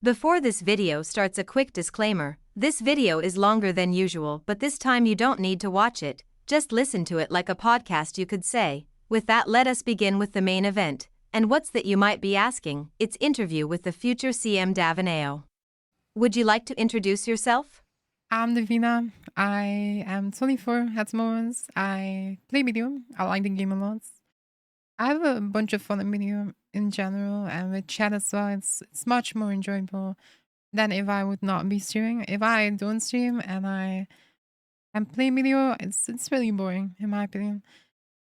Before this video starts, a quick disclaimer. This video is longer than usual, but this time you don't need to watch it, just listen to it like a podcast, you could say. With that, let us begin with the main event. And what's that, you might be asking? It's interview with the future CM Davaneo. Would you like to introduce yourself? I'm Davina. I am 24 at the moment. I play video. I like the game a lot. I have a bunch of fun in video in general, and with chat as well. It's much more enjoyable than if I would not be streaming. If I don't stream and I am playing video, it's really boring in my opinion.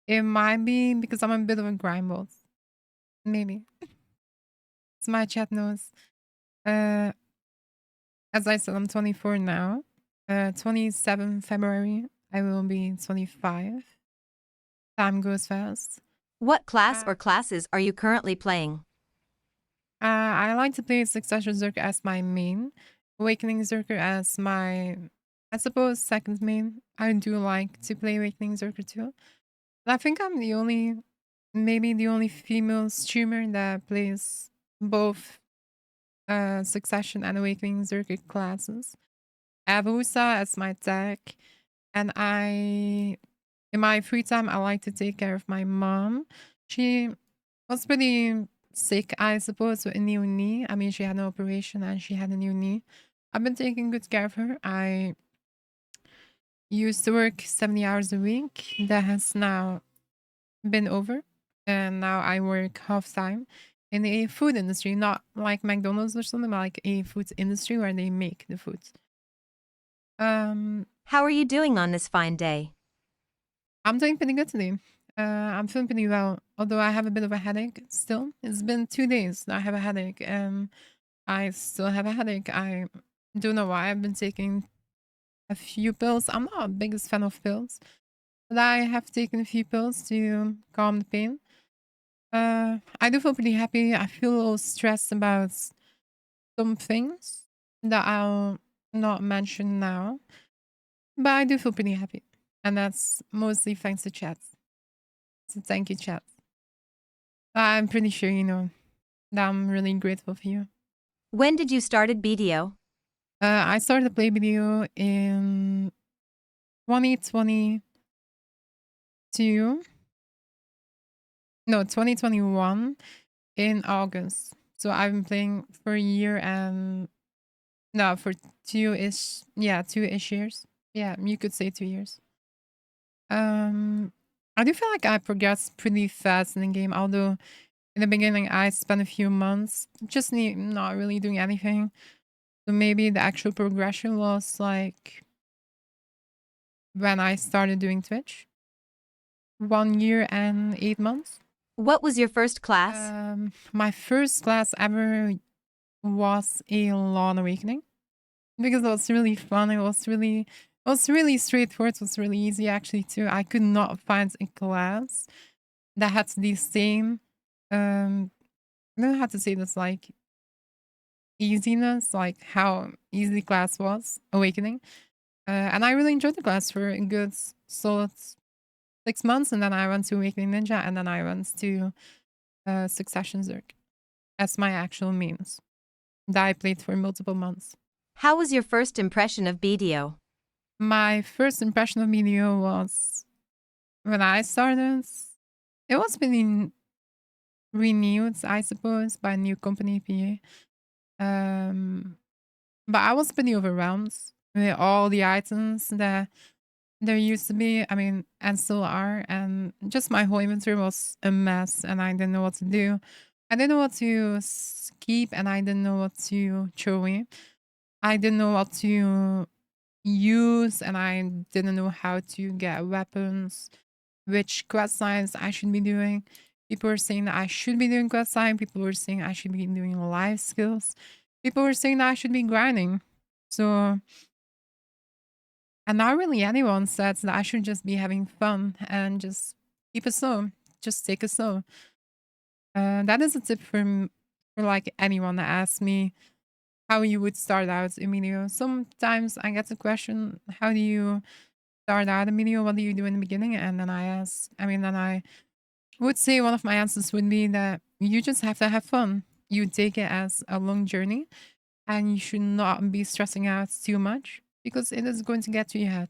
It might be because I'm a bit of a grind bot. Maybe. It's my chat knows. Uh, as I said, I'm 24 now. 27 February, I will be 25. Time goes fast. What class Uh, or classes are you currently playing? I like to play Succession Zerker as my main, Awakening Zerker as my, I suppose, second main. I do like to play Awakening Zerker too. But I think I'm maybe the only female streamer that plays both Succession and Awakening Zerker classes. I have Usa as my tech, and in my free time, I like to take care of my mom. She was pretty sick, I suppose, with a new knee. I mean, she had an operation and she had a new knee. I've been taking good care of her. I used to work 70 hours a week. That has now been over. And now I work half time in the food industry, not like McDonald's or something, but like a food industry where they make the food. Um, How are you doing on this fine day? I'm doing pretty good today. I'm feeling pretty well, although I have a bit of a headache still. It's been 2 days that I have a headache, and I still have a headache. I don't know why. I've been taking a few pills. I'm not a biggest fan of pills, but I have taken a few pills to calm the pain. I do feel pretty happy. I feel a little stressed about some things that I'll not mention now, but I do feel pretty happy, and that's mostly thanks to chat. So thank you, chat. I'm pretty sure you know that I'm really grateful for you. When did you started BDO? I started to play video in 2022. No, 2021 in August. So I've been playing for a year and no, for two-ish years. Yeah, you could say 2 years. I do feel like I progressed pretty fast in the game, although in the beginning I spent a few months just not really doing anything. So maybe the actual progression was like when I started doing Twitch, 1 year and 8 months. What was your first class? My first class ever was a Lawn Awakening because it was really fun. It was really straightforward. It was really easy actually too. I could not find a class that had the same I don't know how to say this, like easiness, like how easy class was, Awakening. And I really enjoyed the class for a good solid 6 months, and then I went to Awakening Ninja, and then I went to Succession Zerk as my actual means that I played for multiple months. How was your first impression of BDO? My first impression of Meteor was when I started, it was being renewed, I suppose, by a new company, PA. But I was pretty overwhelmed with all the items that there used to be, I mean, and still are. And just my whole inventory was a mess, and I didn't know what to do. I didn't know what to keep, and I didn't know what to throw away. I didn't know what to use, and I didn't know how to get weapons, which quest lines I should be doing. People were saying that I should be doing quest line. People were saying I should be doing life skills. People were saying that I should be grinding. So, and not really anyone said that I should just be having fun and just keep it slow. Just take it slow. That is a tip for like anyone that asks me how you would start out a video. Sometimes I get the question, how do you start out a video? What do you do in the beginning? And then I would say one of my answers would be that you just have to have fun. You take it as a long journey. and you should not be stressing out too much because it is going to get to your head,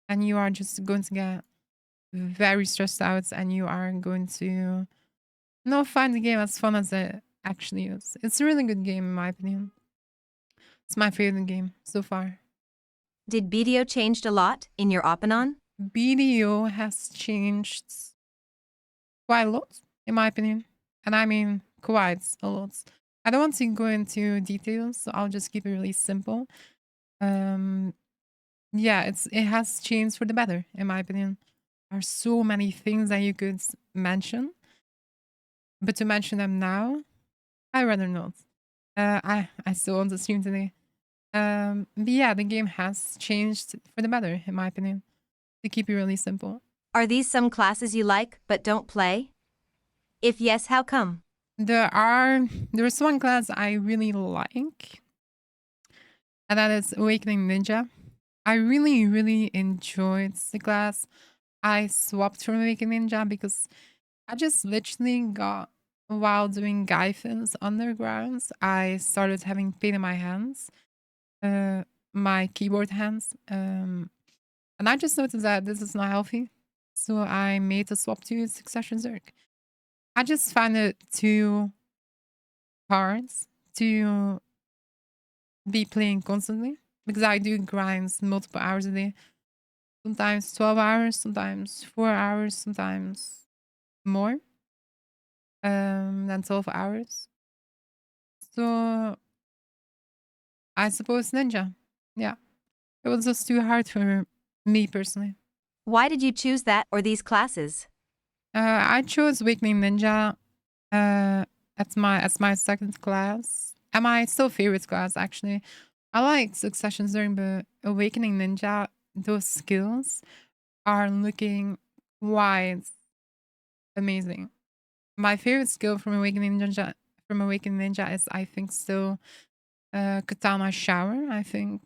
and you are just going to get very stressed out, and you are going to not find the game as fun as it actually is. It's a really good game, in my opinion. It's my favorite game so far. Did BDO changed a lot in your Oppanon? BDO has changed quite a lot, in my opinion. And I mean, quite a lot. I don't want to go into details, so I'll just keep it really simple. Um, yeah, it has changed for the better, in my opinion. There are so many things that you could mention, but to mention them now, I rather not. I still want to stream today. But yeah, the game has changed for the better, in my opinion. To keep it really simple. Are these some classes you like but don't play? If yes, how come? There's one class I really like, and that is Awakening Ninja. I really, really enjoyed the class. I swapped from Awakening Ninja because I just literally got while doing Gaifins undergrounds, I started having pain in my hands, my keyboard hands. And I just noticed that this is not healthy. So I made a swap to Succession Zerg. I just find it too hard to be playing constantly because I do grinds multiple hours a day. Sometimes 12 hours, sometimes 4 hours, sometimes more than 12 hours. So I suppose Ninja. Yeah. It was just too hard for me personally. Why did you choose that or these classes? I chose Awakening Ninja as my second class. And my still favorite class actually. I like Succession Zerg, but Awakening Ninja, those skills are looking quite amazing. My favorite skill from Awakening Ninja is I think still Katana Shower. I think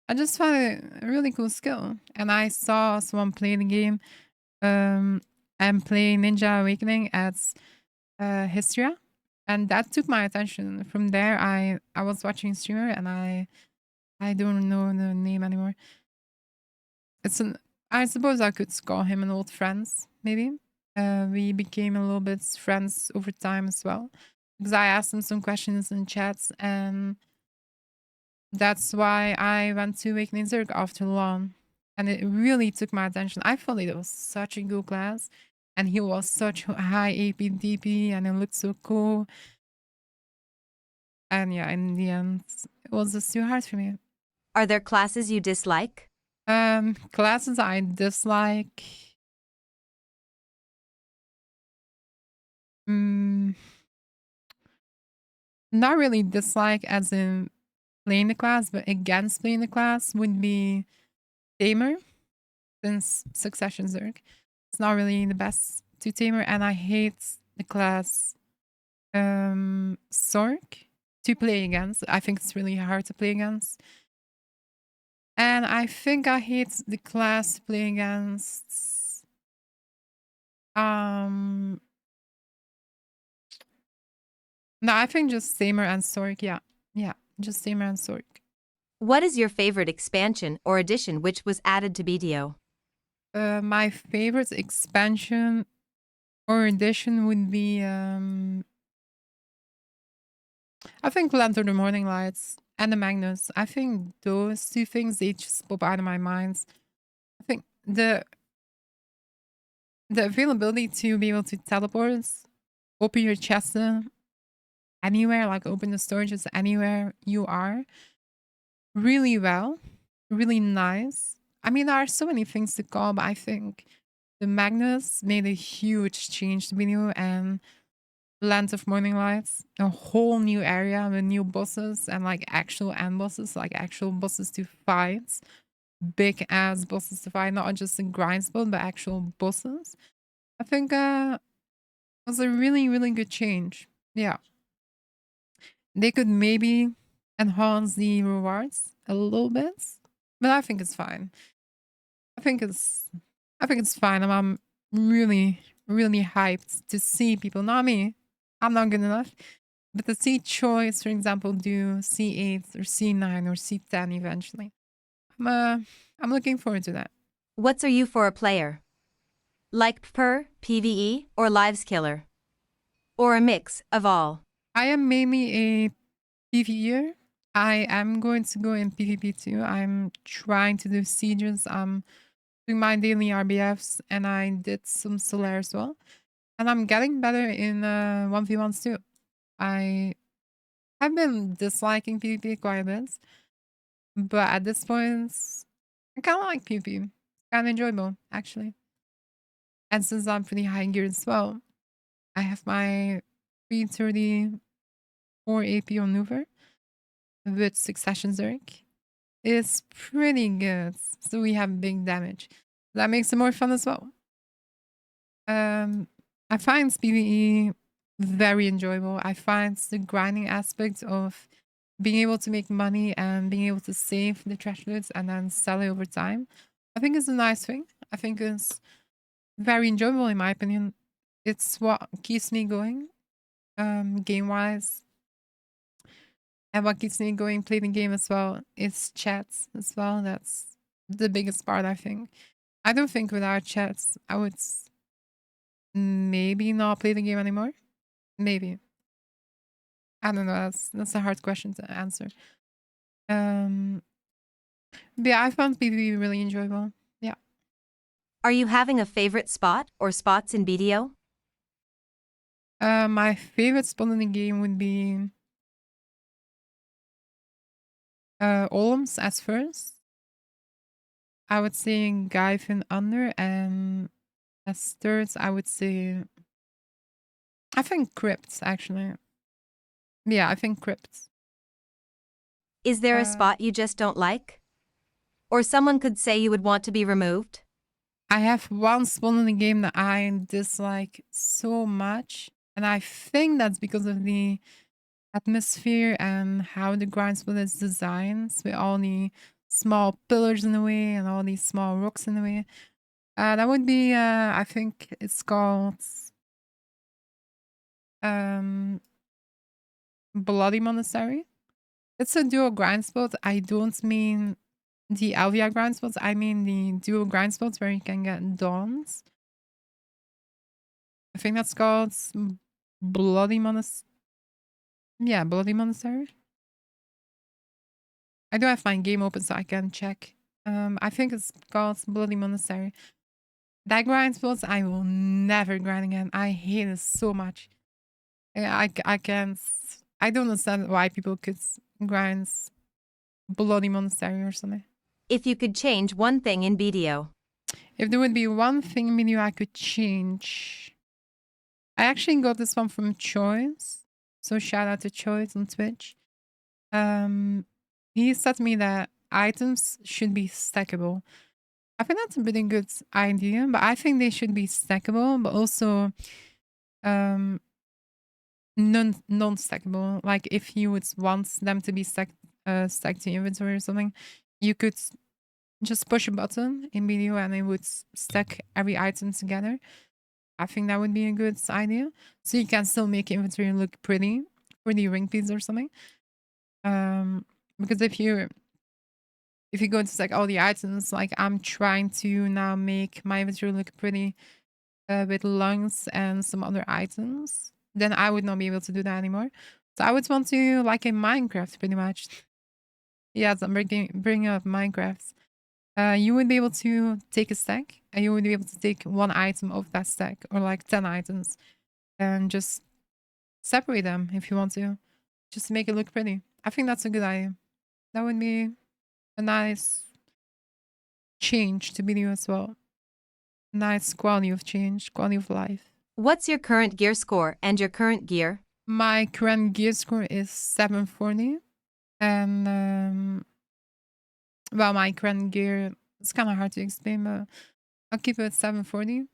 I just found it a really cool skill. And I saw someone play the game and play Ninja Awakening as Hystria. And that took my attention. From there, I was watching a streamer, and I don't know the name anymore. It's an I suppose I could call him an old friends. Maybe we became a little bit friends over time as well because I asked him some questions in chats, and that's why I went to Awakening Zerg after long. And it really took my attention. I felt like it was such a good class, and he was such high AP DP, and it looked so cool. And yeah, in the end, it was just too hard for me. Are there classes you dislike? Classes I dislike. Mm, not really dislike as in playing the class, but against playing the class would be Tamer, since Succession Zerg. It's not really the best to Tamer, and I hate the class Sork to play against. I think it's really hard to play against. And I think I hate the class to play against. No, I think just Tamer and Sork. Yeah, yeah, just Tamer and Sork. What is your favorite expansion or addition which was added to BDO? My favorite expansion or addition would be I think Lantern the Morning Lights and the Magnus. I think those two things they just pop out of my mind. I think the availability to be able to teleport, open your chest anywhere, like open the storages anywhere you are, really well, really nice. I mean, there are so many things to call, but I think the Magnus made a huge change to video, and Lands of Morning Lights, a whole new area with new bosses and like actual end bosses, like actual bosses to fight, big ass bosses to fight, not just a grind spot, but actual bosses. I think it was a really, really good change. Yeah. They could maybe enhance the rewards a little bit, but I think it's fine. I think it's I think it's fine. I'm really, really hyped to see people. Not me. I'm not good enough. But the C choice, for example, do C8 or C9 or C10 eventually. I'm looking forward to that. What's are you for a player? Like per, PvE, or lives killer? Or a mix of all? I am mainly a PvEer. I am going to go in PvP too. I'm trying to do sieges. I'm doing my daily RBFs, and I did some Solaire as well. And I'm getting better in 1v1s too. I have been disliking PvP quite a bit, but at this point, I kind of like PvP. Kind of enjoyable, actually. And since I'm pretty high geared as well, I have my 334 AP on Nuver with Succession Zerk. It's pretty good. So we have big damage. That makes it more fun as well. I find PvE very enjoyable. I find the grinding aspect of being able to make money and being able to save the trash loots and then sell it over time. I think it's a nice thing. I think it's very enjoyable in my opinion. It's what keeps me going, game wise. And what keeps me going playing the game as well is chats as well. That's the biggest part, I think. I don't think without chats I would maybe not play the game anymore. Maybe. I don't know. That's a hard question to answer. Um, but yeah, I found PvP really enjoyable. Yeah. Are you having a favorite spot or spots in BDO? My favorite spot in the game would be Olms as first. I would say Guyfin under, and as third, I would say I think Crypts actually. Yeah, I think Crypts. Is there a Uh, spot you just don't like? Or someone could say you would want to be removed? I have one spot in the game that I dislike so much, and I think that's because of the atmosphere and how the grind spot is designed with all the small pillars in the way and all these small rocks in the way. That would be, I think it's called um, Bloody Monastery. It's a dual grind spot. I don't mean the Alvia grind spots. I mean the dual grind spots where you can get dawns. I think that's called Bloody Monastery. Yeah, Bloody Monastery. I do have my game open so I can check. I think it's called Bloody Monastery. That grind spots I will never grind again. I hate it so much. I can't. I don't understand why people could grind Bloody Monastery or something. If you could change one thing in BDO. If there would be one thing menu I could change, I actually got this one from Choice. So shout out to Choice on Twitch. He said to me that items should be stackable. I think that's a pretty good idea, but I think they should be stackable, but also um non-stackable. Like if you would want them to be stacked to inventory or something, you could just push a button in video and it would stack every item together. I think that would be a good idea. So you can still make inventory look pretty for the ring piece or something. Because if you go into stack all the items, like I'm trying to now make my inventory look pretty with lungs and some other items, then I would not be able to do that anymore. So I would want to, like in Minecraft, pretty much. Yeah, so I'm bringing up Minecraft. You would be able to take a stack, and you would be able to take one item of that stack, or like 10 items, and just separate them if you want to, just to make it look pretty. I think that's a good idea. That would be a nice change to video as well. Nice quality of change, quality of life. What's your current gear score and your current gear? My current gear score is 740. And, well, my current gear, it's kind of hard to explain, but I'll keep it at 740.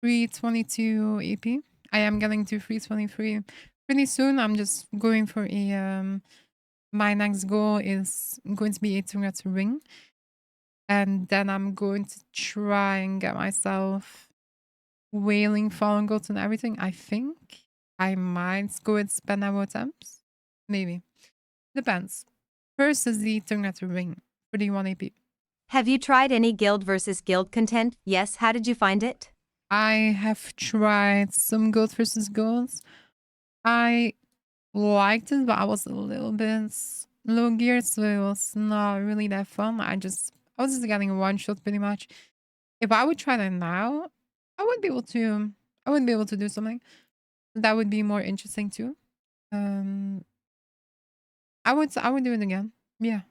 322 AP. I am getting to 323 pretty soon. I'm just going for a, my next goal is going to be 800 ring. And then I'm going to try and get myself whaling fallen gold and everything, I think. I might go with spend our attempts. Maybe. Depends. First is the Turn ring for the 1 AP. Have you tried any guild versus guild content? Yes, how did you find it? I have tried some gold versus golds. I liked it, but I was a little bit low geared, so it was not really that fun. I was just getting a one shot pretty much. If I would try that now, I would be able to I would be able to do something. That would be more interesting too. Um I would do it again. Yeah.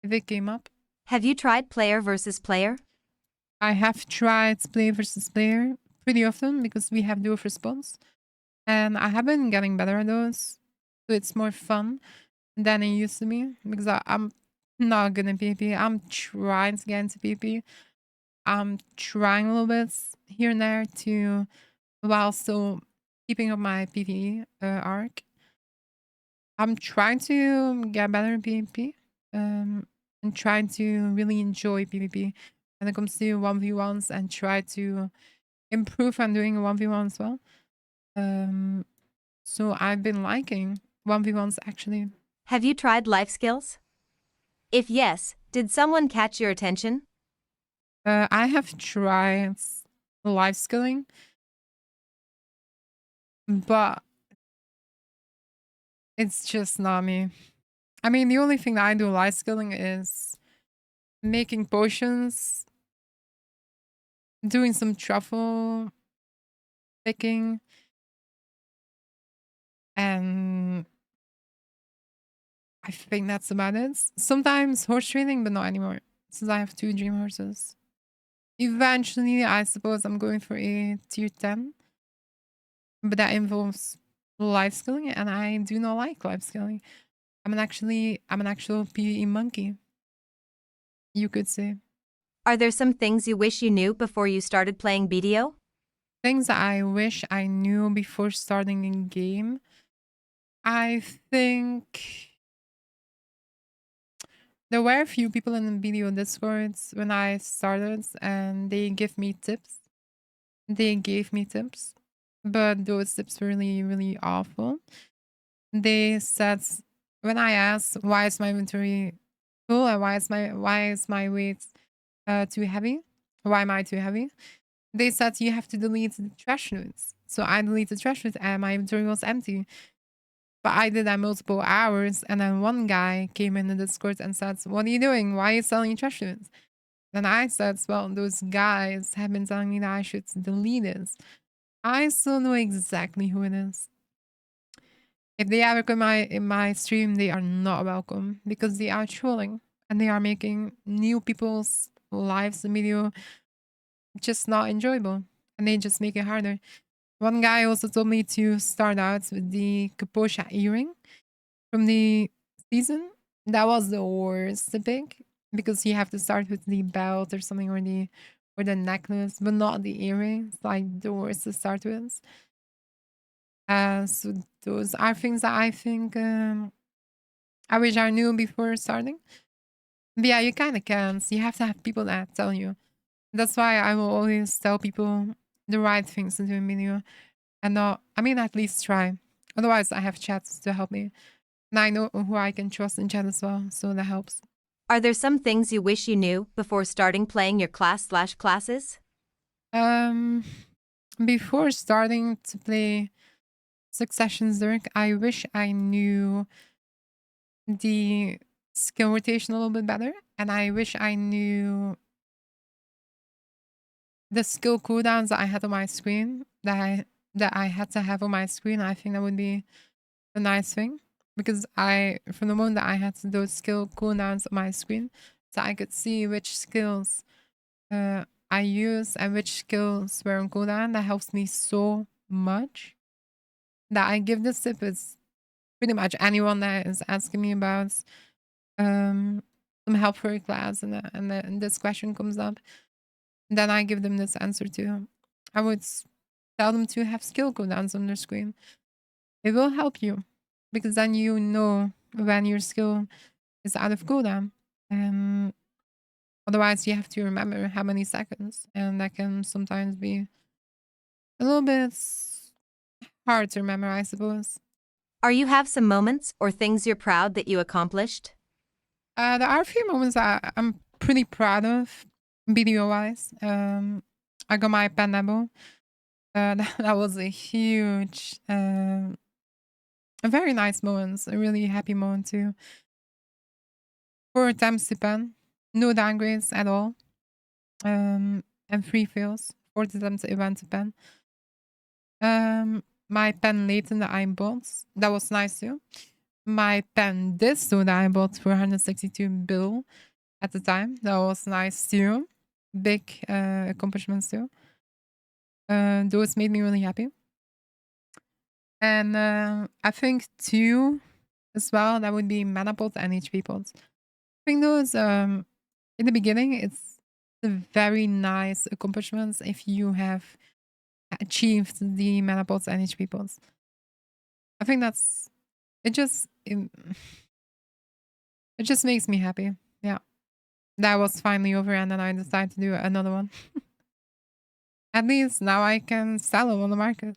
If it came up. Have you tried player versus player? I have tried player versus player pretty often because we have dual response. And I have been getting better at those. So it's more fun than it used to be because I'm not good at PvP. I'm trying to get into PvP. I'm trying a little bit here and there to while still keeping up my PvE arc. I'm trying to get better in PvP and trying to really enjoy PvP when it comes to 1v1s and try to improve on doing a 1v1 as well. Um, so I've been liking 1v1s actually. Have you tried life skills? If yes, did someone catch your attention? I have tried life skilling, but it's just not me. I mean, the only thing that I do life skilling is making potions, doing some truffle picking, and I think that's about it. Sometimes horse trading, but not anymore since I have 2 dream horses. Eventually, I suppose I'm going for a tier 10, but that involves life skilling, and I do not like life skilling. I'm an actual PvE monkey, you could say. Are there some things you wish you knew before you started playing BDO? Things that I wish I knew before starting in game. I think there were a few people in the video discords when I started, and they give me tips. They gave me tips, but those tips were really, really awful. They said when I asked why is my inventory full and why is my weight too heavy? Why am I too heavy? They said you have to delete the trash notes. So I deleted trash notes and my inventory was empty. But I did that multiple hours, and then one guy came in the Discord and said, "What are you doing? Why are you selling trash notes?" Then I said, "Well, those guys have been telling me that I should delete it." I still know exactly who it is. If they ever come in my stream, they are not welcome because they are trolling and they are making new people's lives in video just not enjoyable, and they just make it harder. One guy also told me to start out with the Kaposha earring from the season. That was the worst to pick because you have to start with the belt or something or the necklace, but not the earrings. Like the worst to start with. So those are things that I think I wish I knew before starting. But yeah, you kind of can't. You have to have people that tell you. That's why I will always tell people the right things to do in video, and not. I mean, at least try. Otherwise, I have chats to help me, and I know who I can trust in chat as well, so that helps. Are there some things you wish you knew before starting playing your class/classes? Um, before starting to play Successions Dirk, I wish I knew the skill rotation a little bit better, and I wish I knew the skill cooldowns that I had on my screen that I had to have on my screen. I think that would be a nice thing because from the moment that I had those skill cooldowns on my screen, so I could see which skills I use and which skills were on cooldown. That helps me so much. That I give this tip is pretty much anyone that is asking me about um some help for a class, and this question comes up, then I give them this answer too. I would tell them to have skill cooldowns on their screen. It will help you because then you know when your skill is out of cooldown. And otherwise, you have to remember how many seconds, and that can sometimes be a little bit hard to remember, I suppose. Are you have some moments or things you're proud that you accomplished? There are a few moments I'm pretty proud of, video wise. I got my pen demo. That was a huge, a very nice moment, a really happy moment too. 4 attempts to pen, no downgrades at all, and 3 fails. 4 attempts event to pen. My pen Leighton that I bought, that was nice too. My pen Disto that I bought for 162 bill at the time, that was nice too. Big accomplishments too. Those made me really happy. And I think 2 as well, that would be mana pots and HP pots. I think those in the beginning it's a very nice accomplishments if you have achieved the mana pots and HP pots. I think that's it. It just makes me happy. Yeah, that was finally over, and then I decided to do another one. At least now I can sell them on the market.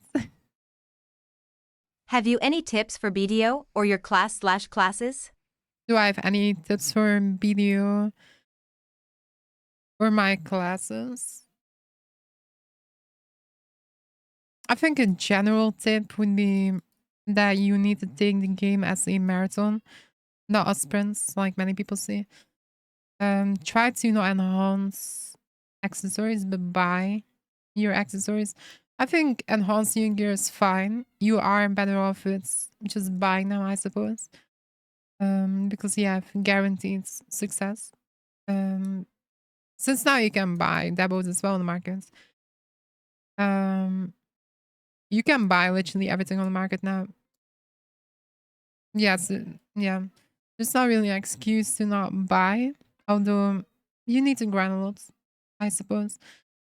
Have you any tips for BDO or your class/classes? Do I have any tips for BDO or my classes? I think a general tip would be that you need to take the game as a marathon, not a sprint, like many people say. Try to not enhance accessories, but buy your accessories. I think enhancing your gear is fine. You are better off with just buying them, I suppose. Because you have guaranteed success. Since now you can buy demos as well on the market. You can buy literally everything on the market now. Yes, yeah. There's not really an excuse to not buy, although you need to grind a lot, I suppose.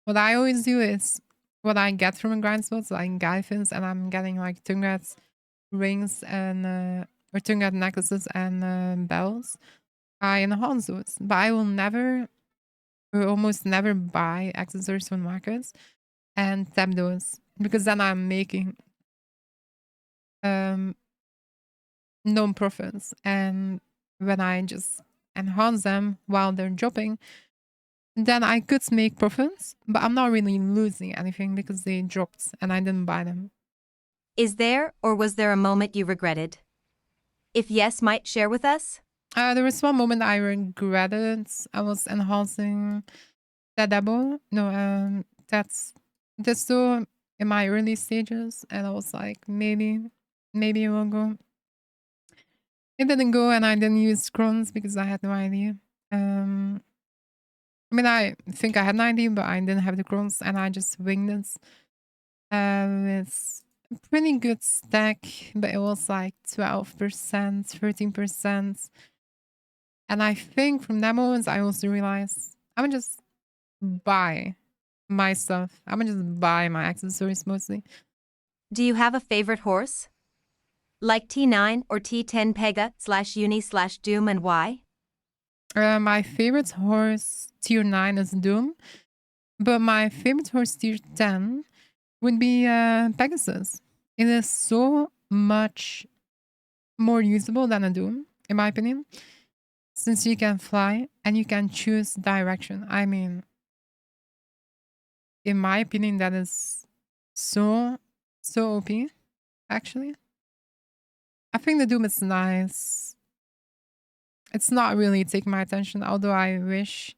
What I always do is what I get from a grind spot, like Gyfins, and I'm getting like Tungrat rings and or Tungrat necklaces and bells. I enhance those, but I will never or almost never buy accessories from markets and tap those because then I'm making no profits. And when I just enhance them while they're dropping, then I could make profits, but I'm not really losing anything because they dropped and I didn't buy them. Is there or was there a moment you regretted? If yes, might share with us? There was one moment I regretted. I was enhancing that double. No, that's still in my early stages, and I was like, maybe it will go. It didn't go, and I didn't use scrolls because I had no idea. I mean, I think I had an idea, but I didn't have the crons, and I just winged it. It's a pretty good stack, but it was like 12%, 13%. And I think from that moment, I also realized I'm gonna just buy my stuff. I'm gonna just buy my accessories mostly. Do you have a favorite horse? Like T9 or T10 Pega/Uni/Doom, and why? My favorite horse tier 9 is Doom, but my favorite horse tier 10 would be Pegasus. It is so much more usable than a Doom, in my opinion, since you can fly and you can choose direction. I mean, in my opinion, that is so OP, actually. I think the Doom is nice. It's not really taking my attention, although I wish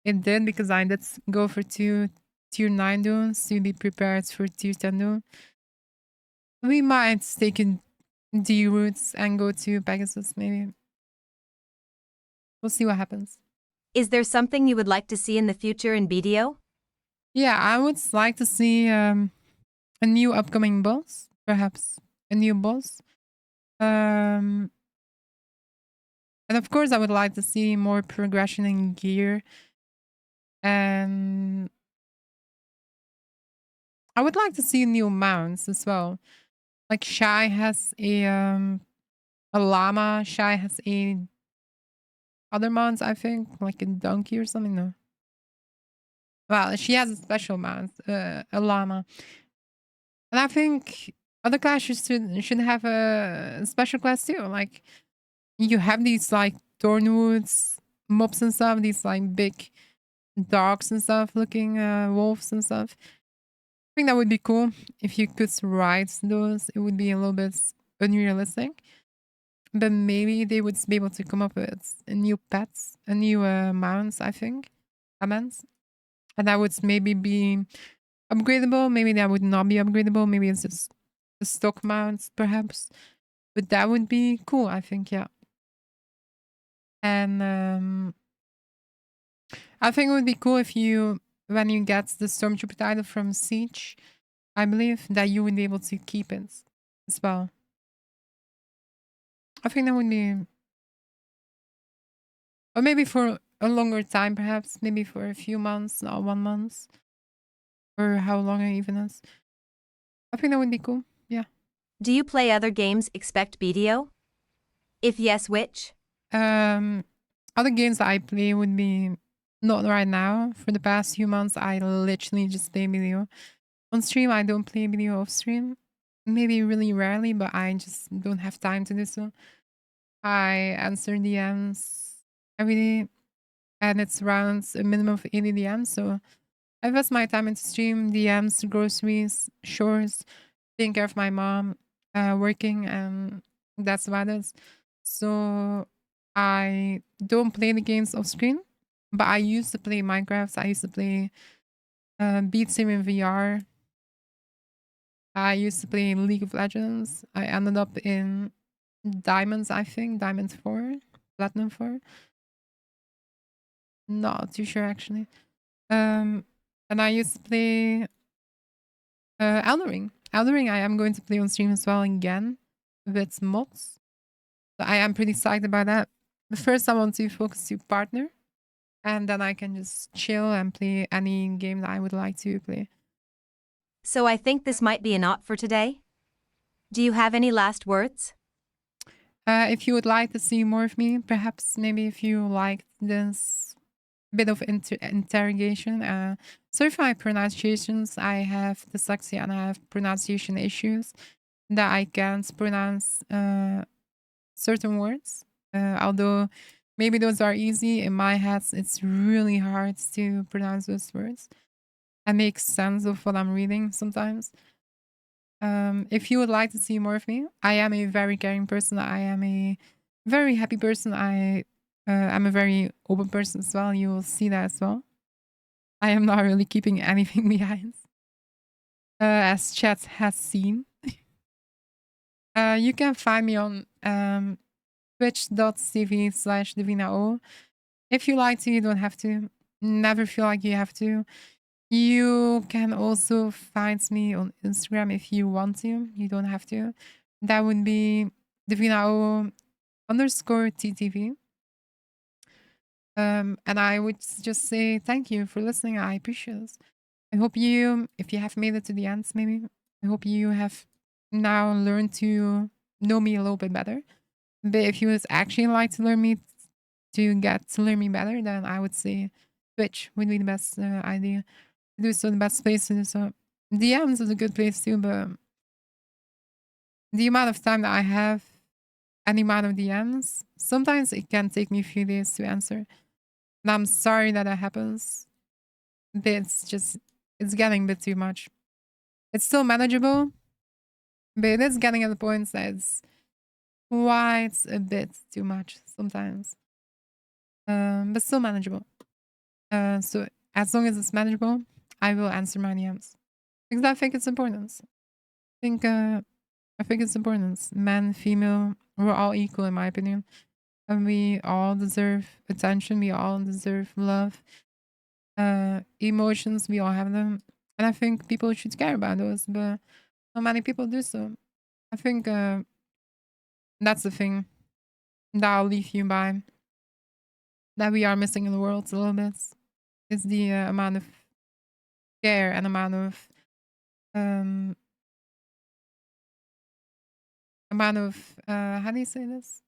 it did because I did go for 2 tier 9 Dooms to be prepared for tier 10 Doom. We might take in D routes and go to Pegasus, maybe. We'll see what happens. Is there something you would like to see in the future in BDO? Yeah, I would like to see a new upcoming boss, perhaps a new boss. And of course, I would like to see more progression in gear. And I would like to see new mounts as well. Like Shy has a llama. Shy has a other mounts, I think, like a donkey or something. No. Well, she has a special mount, a llama. And I think other classes should have a special class too. Like you have these like thornwoods mobs and stuff, these like big dogs and stuff, looking wolves and stuff. I think that would be cool if you could ride those. It would be a little bit unrealistic, but maybe they would be able to come up with a new pets, a new mounts. I think, mounts, and that would maybe be upgradable. Maybe that would not be upgradable. Maybe it's just the stock mounts, perhaps. But that would be cool. I think, yeah. And I think it would be cool if you, when you get the Stormtrooper title from Siege, I believe that you would be able to keep it as well. I think that would be, or maybe for a longer time, perhaps, maybe for a few months, not 1 month, or how long it even is. I think that would be cool. Yeah. Do you play other games except BDO? If yes, which? Other games that I play would be not right now. For the past few months, I literally just play video on stream. I don't play video off stream. Maybe really rarely, but I just don't have time to do so. I answer DMs every day, and it's around a minimum of 80 DMs. So I invest my time into stream, DMs, groceries, chores, taking care of my mom, working, and that's about it. So I don't play the games off screen, but I used to play Minecraft. I used to play Beat Saber in VR. I used to play League of Legends. I ended up in Diamonds, I think. Diamond 4, Platinum 4. Not too sure, actually. And I used to play Elden Ring. Elden Ring, I am going to play on stream as well again with mods. So I am pretty psyched about that. But first, I want to focus to partner, and then I can just chill and play any game that I would like to play. So I think this might be a not for today. Do you have any last words? If you would like to see more of me, perhaps maybe if you liked this bit of interrogation, sorry for my pronunciations. I have dyslexia and I have pronunciation issues that I can't pronounce certain words. Although maybe those are easy, in my head, it's really hard to pronounce those words and make sense of what I'm reading sometimes. If you would like to see more of me, I am a very caring person. I am a very happy person. I'm a very open person as well. You will see that as well. I am not really keeping anything behind, as chat has seen. You can find me on twitch.tv/DivinaO. If you like to, you don't have to. Never feel like you have to. You can also find me on Instagram if you want to. You don't have to. That would be DivinaO_TTV. And I would just say thank you for listening. I appreciate it. I hope you, if you have made it to the end, maybe, I hope you have now learned to know me a little bit better. But if you would actually like to learn me, to get to learn me better, then I would say Twitch would be the best idea to do so, the best place to do so. DMs is a good place too, but the amount of time that I have and the amount of DMs, sometimes it can take me a few days to answer. And I'm sorry that happens. But it's getting a bit too much. It's still manageable, but it is getting at the point that it's quite a bit too much sometimes. But still manageable. So as long as it's manageable, I will answer my DMs because I think it's important. I think it's important. Man, female, we're all equal in my opinion, and we all deserve attention. We all deserve love, emotions. We all have them, and I think people should care about those. But not many people do so. I think that's the thing that I'll leave you by. That we are missing in the world a little bit is the amount of care and amount of how do you say this?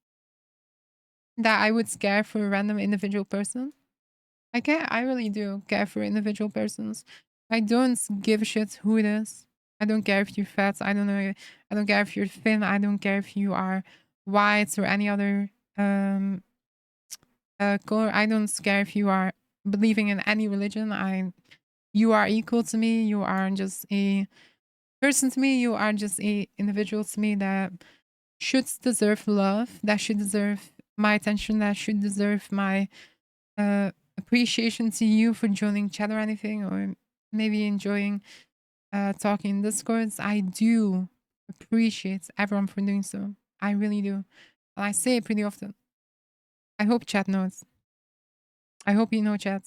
That I would care for a random individual person. I care. I really do care for individual persons. I don't give a shit who it is. I don't care if you're fat. I don't know. I don't care if you're thin. I don't care if you are white or any other color. I don't care if you are believing in any religion. You are equal to me. You are just a person to me. You are just a individual to me that should deserve love. That should deserve my attention. That should deserve my appreciation to you for joining chat or anything, or maybe enjoying talking in discords. I do appreciate everyone for doing so. I really do. And I say it pretty often. I hope chat knows. I hope you know chat.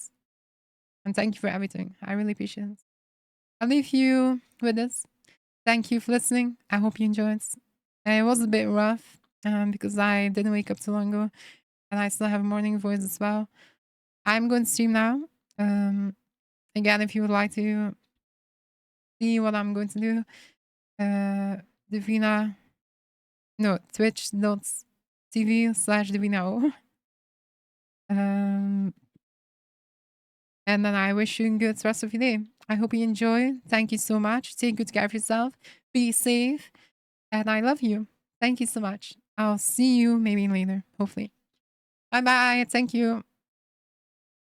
And thank you for everything. I really appreciate it. I'll leave you with this. Thank you for listening. I hope you enjoyed. It was a bit rough because I didn't wake up too long ago and I still have a morning voice as well. I'm going to stream now. Again, if you would like to see what I'm going to do, Divina, no, twitch.tv/Divina. And then I wish you a good rest of your day. I hope you enjoy. Thank you so much. Take good care of yourself. Be safe. And I love you. Thank you so much. I'll see you maybe later, hopefully. Bye bye. Thank you.